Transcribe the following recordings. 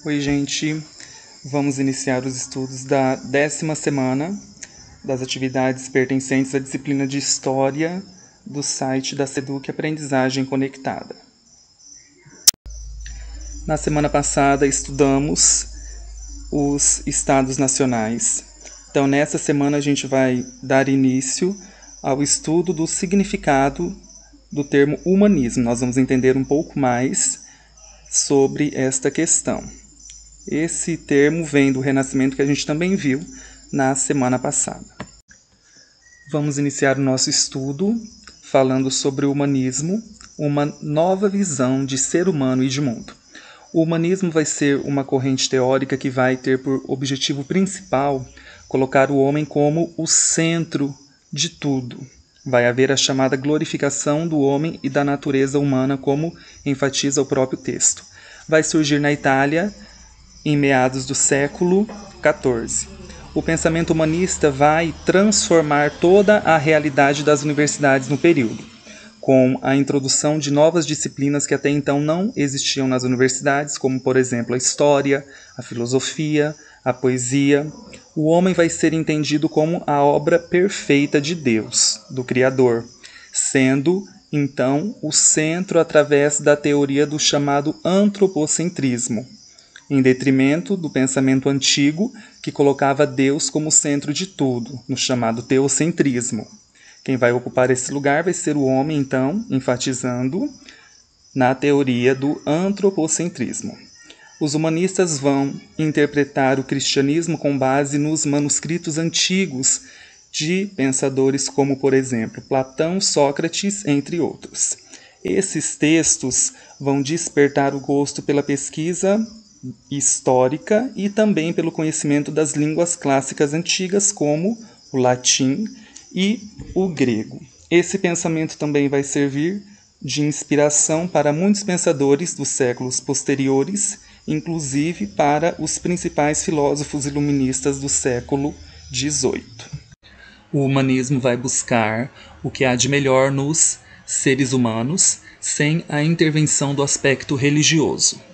Oi, gente. Vamos iniciar os estudos da 10ª semana das atividades pertencentes à disciplina de História do site da Seduc Aprendizagem Conectada. Na semana passada estudamos os estados nacionais. Então, nessa semana a gente vai dar início ao estudo do significado do termo humanismo. Nós vamos entender um pouco mais sobre esta questão. Esse termo vem do Renascimento, que a gente também viu na semana passada. Vamos iniciar o nosso estudo falando sobre o humanismo, uma nova visão de ser humano e de mundo. O humanismo vai ser uma corrente teórica que vai ter por objetivo principal colocar o homem como o centro de tudo. Vai haver a chamada glorificação do homem e da natureza humana, como enfatiza o próprio texto. Vai surgir na Itália em meados do século XIV. O pensamento humanista vai transformar toda a realidade das universidades no período, com a introdução de novas disciplinas que até então não existiam nas universidades, como, por exemplo, a história, a filosofia, a poesia. O homem vai ser entendido como a obra perfeita de Deus, do Criador, sendo, então, o centro através da teoria do chamado antropocentrismo, em detrimento do pensamento antigo que colocava Deus como centro de tudo, no chamado teocentrismo. Quem vai ocupar esse lugar vai ser o homem, então, enfatizando na teoria do antropocentrismo. Os humanistas vão interpretar o cristianismo com base nos manuscritos antigos de pensadores como, por exemplo, Platão, Sócrates, entre outros. Esses textos vão despertar o gosto pela pesquisa histórica e também pelo conhecimento das línguas clássicas antigas, como o latim e o grego. Esse pensamento também vai servir de inspiração para muitos pensadores dos séculos posteriores, inclusive para os principais filósofos iluministas do século XVIII. O humanismo vai buscar o que há de melhor nos seres humanos, sem a intervenção do aspecto religioso.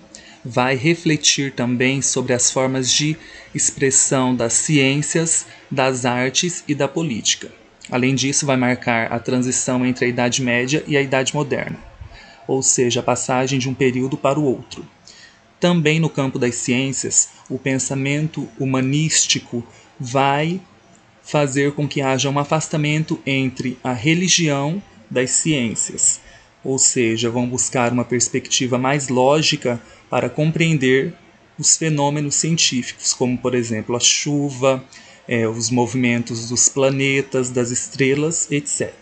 Vai refletir também sobre as formas de expressão das ciências, das artes e da política. Além disso, vai marcar a transição entre a Idade Média e a Idade Moderna, ou seja, a passagem de um período para o outro. Também no campo das ciências, o pensamento humanístico vai fazer com que haja um afastamento entre a religião das ciências, ou seja, vão buscar uma perspectiva mais lógica para compreender os fenômenos científicos, como, por exemplo, a chuva, os movimentos dos planetas, das estrelas, etc.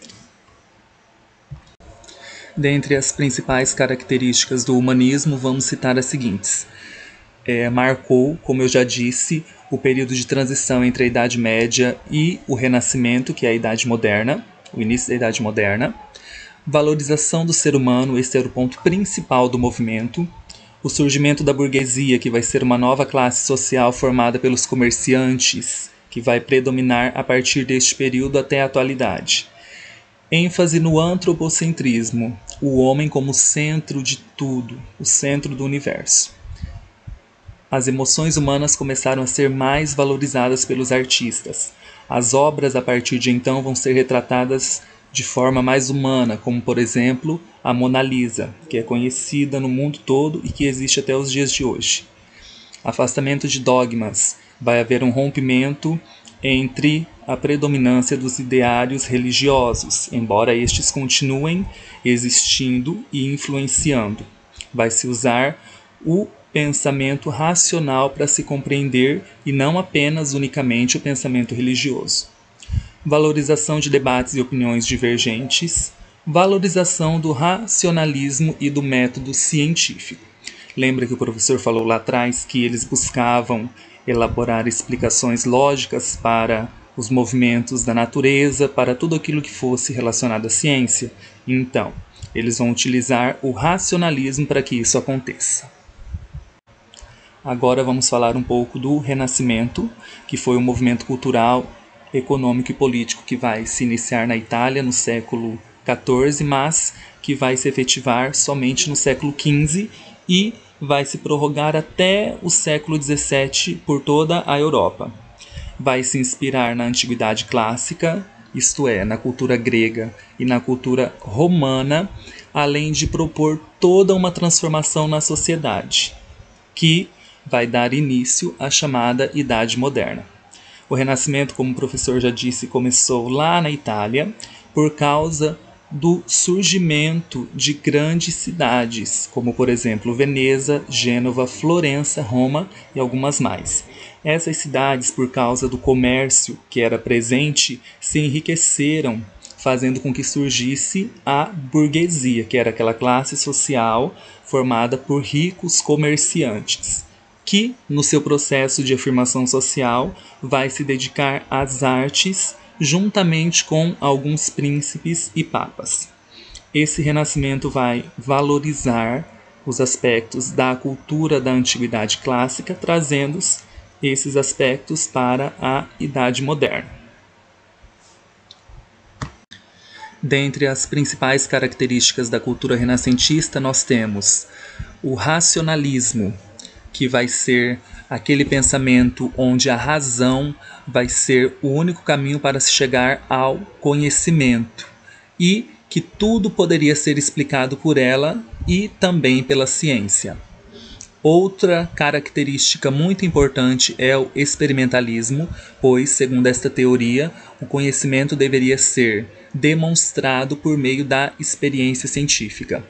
Dentre as principais características do humanismo, vamos citar as seguintes. Marcou, como eu já disse, o período de transição entre a Idade Média e o Renascimento, que é a Idade Moderna, o início da Idade Moderna. Valorização do ser humano, esse era o ponto principal do movimento. O surgimento da burguesia, que vai ser uma nova classe social formada pelos comerciantes, que vai predominar a partir deste período até a atualidade. ênfase no antropocentrismo, o homem como centro de tudo, o centro do universo. As emoções humanas começaram a ser mais valorizadas pelos artistas. As obras, a partir de então, vão ser retratadas de forma mais humana, como, por exemplo, a Mona Lisa, que é conhecida no mundo todo e que existe até os dias de hoje. Afastamento de dogmas. Vai haver um rompimento entre a predominância dos ideários religiosos, embora estes continuem existindo e influenciando. Vai se usar o pensamento racional para se compreender e não apenas unicamente o pensamento religioso. Valorização de debates e opiniões divergentes, valorização do racionalismo e do método científico. Lembra que o professor falou lá atrás que eles buscavam elaborar explicações lógicas para os movimentos da natureza, para tudo aquilo que fosse relacionado à ciência? Então, eles vão utilizar o racionalismo para que isso aconteça. Agora vamos falar um pouco do Renascimento, que foi um movimento cultural, econômico e político que vai se iniciar na Itália no século XIV, mas que vai se efetivar somente no século XV e vai se prorrogar até o século XVII por toda a Europa. Vai se inspirar na antiguidade clássica, isto é, na cultura grega e na cultura romana, além de propor toda uma transformação na sociedade, que vai dar início à chamada Idade Moderna. O Renascimento, como o professor já disse, começou lá na Itália por causa do surgimento de grandes cidades, como por exemplo Veneza, Gênova, Florença, Roma e algumas mais. Essas cidades, por causa do comércio que era presente, se enriqueceram, fazendo com que surgisse a burguesia, que era aquela classe social formada por ricos comerciantes, que, no seu processo de afirmação social, vai se dedicar às artes juntamente com alguns príncipes e papas. Esse renascimento vai valorizar os aspectos da cultura da antiguidade clássica, trazendo esses aspectos para a Idade Moderna. Dentre as principais características da cultura renascentista, nós temos o racionalismo, que vai ser aquele pensamento onde a razão vai ser o único caminho para se chegar ao conhecimento e que tudo poderia ser explicado por ela e também pela ciência. Outra característica muito importante é o experimentalismo, pois, segundo esta teoria, o conhecimento deveria ser demonstrado por meio da experiência científica.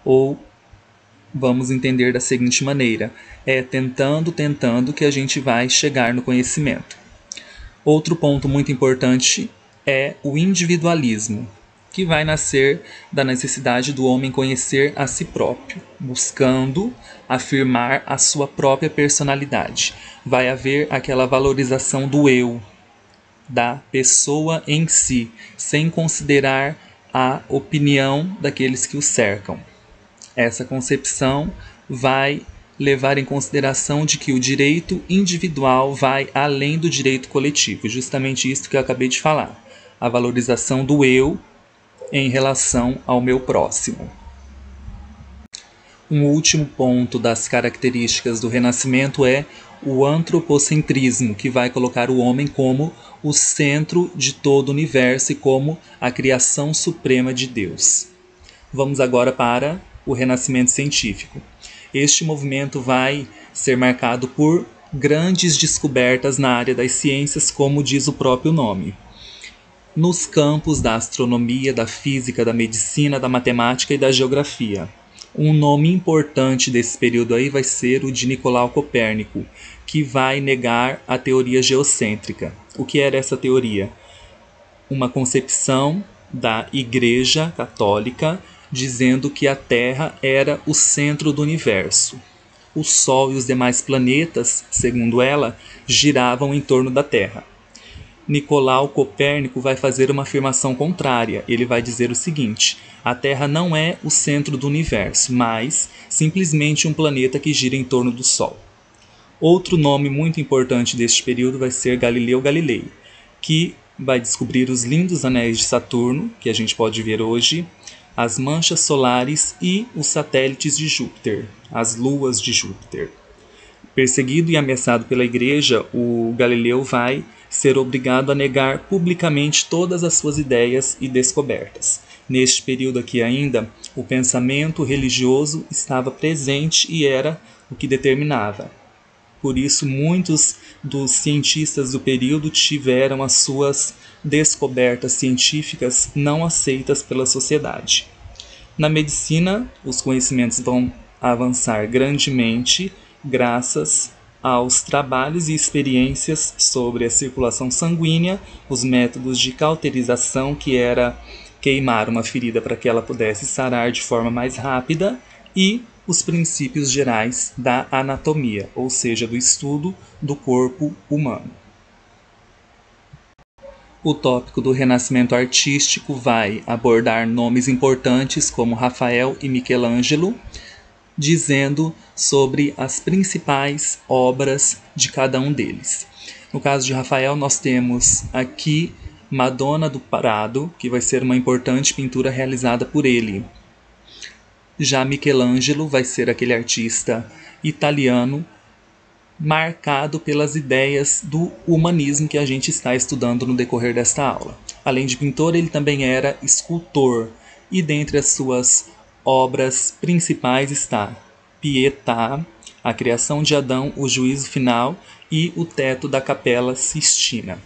Ou vamos entender da seguinte maneira: é tentando que a gente vai chegar no conhecimento. Outro ponto muito importante é o individualismo, que vai nascer da necessidade do homem conhecer a si próprio, buscando afirmar a sua própria personalidade. Vai haver aquela valorização do eu, da pessoa em si, sem considerar a opinião daqueles que o cercam. Essa concepção vai levar em consideração de que o direito individual vai além do direito coletivo, justamente isso que eu acabei de falar, a valorização do eu em relação ao meu próximo. Um último ponto das características do Renascimento é o antropocentrismo, que vai colocar o homem como o centro de todo o universo e como a criação suprema de Deus. Vamos agora para o Renascimento científico. Este movimento vai ser marcado por grandes descobertas na área das ciências, como diz o próprio nome. Nos campos da astronomia, da física, da medicina, da matemática e da geografia. Um nome importante desse período aí vai ser o de Nicolau Copérnico, que vai negar a teoria geocêntrica. O que era essa teoria? Uma concepção da Igreja Católica dizendo que a Terra era o centro do universo. O Sol e os demais planetas, segundo ela, giravam em torno da Terra. Nicolau Copérnico vai fazer uma afirmação contrária. Ele vai dizer o seguinte: a Terra não é o centro do universo, mas simplesmente um planeta que gira em torno do Sol. Outro nome muito importante deste período vai ser Galileu Galilei, que vai descobrir os lindos anéis de Saturno, que a gente pode ver hoje, as manchas solares e os satélites de Júpiter, as luas de Júpiter. Perseguido e ameaçado pela Igreja, o Galileu vai ser obrigado a negar publicamente todas as suas ideias e descobertas. Neste período aqui ainda, o pensamento religioso estava presente e era o que determinava. Por isso, muitos dos cientistas do período tiveram as suas descobertas científicas não aceitas pela sociedade. Na medicina, os conhecimentos vão avançar grandemente graças aos trabalhos e experiências sobre a circulação sanguínea, os métodos de cauterização, que era queimar uma ferida para que ela pudesse sarar de forma mais rápida, e os princípios gerais da anatomia, ou seja, do estudo do corpo humano. O tópico do Renascimento artístico vai abordar nomes importantes como Rafael e Michelangelo, dizendo sobre as principais obras de cada um deles. No caso de Rafael, nós temos aqui Madonna do Prado, que vai ser uma importante pintura realizada por ele. Já Michelangelo vai ser aquele artista italiano marcado pelas ideias do humanismo que a gente está estudando no decorrer desta aula. Além de pintor, ele também era escultor, e dentre as suas obras principais está Pietà, A Criação de Adão, O Juízo Final e O Teto da Capela Sistina.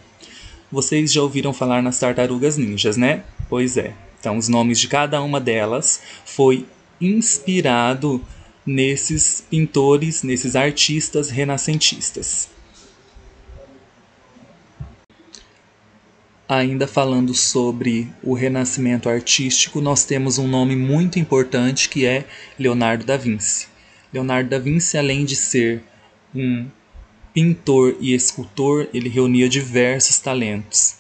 Vocês já ouviram falar nas Tartarugas Ninjas, né? Pois é. Então, os nomes de cada uma delas foi inspirado nesses pintores, nesses artistas renascentistas. Ainda falando sobre o renascimento artístico, nós temos um nome muito importante que é Leonardo da Vinci. Leonardo da Vinci, além de ser um pintor e escultor, ele reunia diversos talentos.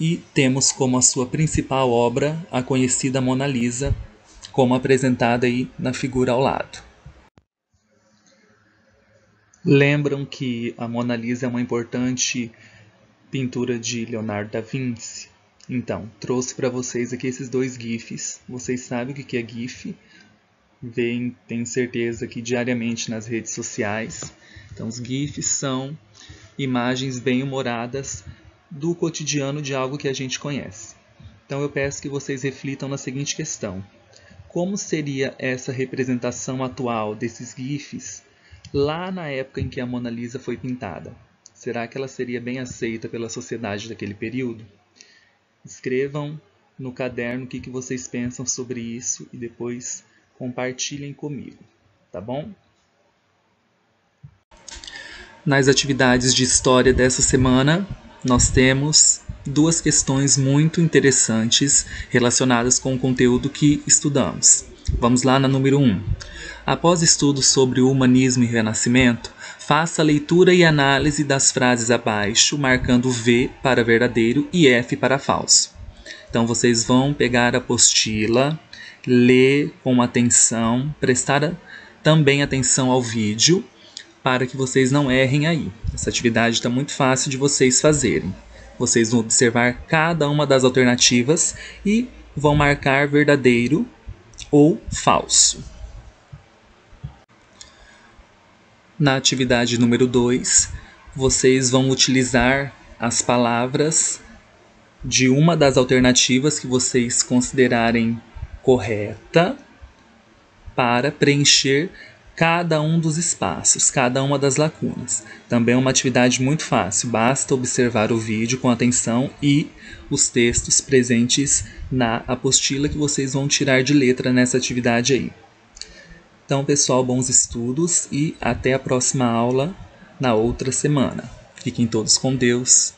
E temos como a sua principal obra a conhecida Mona Lisa, como apresentada aí na figura ao lado. Lembram que a Mona Lisa é uma importante pintura de Leonardo da Vinci? Então, trouxe para vocês aqui esses dois GIFs. Vocês sabem o que é GIF? Veem, tenho certeza que diariamente nas redes sociais. Então, os GIFs são imagens bem-humoradas do cotidiano de algo que a gente conhece. Então, eu peço que vocês reflitam na seguinte questão: como seria essa representação atual desses GIFs lá na época em que a Mona Lisa foi pintada? Será que ela seria bem aceita pela sociedade daquele período? Escrevam no caderno o que vocês pensam sobre isso e depois compartilhem comigo, tá bom? Nas atividades de história dessa semana, nós temos duas questões muito interessantes relacionadas com o conteúdo que estudamos. Vamos lá na número 1. Após estudos sobre o humanismo e renascimento, faça a leitura e análise das frases abaixo, marcando V para verdadeiro e F para falso. Então vocês vão pegar a apostila, ler com atenção, prestar também atenção ao vídeo, para que vocês não errem aí. Essa atividade está muito fácil de vocês fazerem. Vocês vão observar cada uma das alternativas e vão marcar verdadeiro ou falso. Na atividade número 2, vocês vão utilizar as palavras de uma das alternativas que vocês considerarem correta para preencher cada um dos espaços, cada uma das lacunas. Também é uma atividade muito fácil, basta observar o vídeo com atenção e os textos presentes na apostila que vocês vão tirar de letra nessa atividade aí. Então, pessoal, bons estudos e até a próxima aula na outra semana. Fiquem todos com Deus.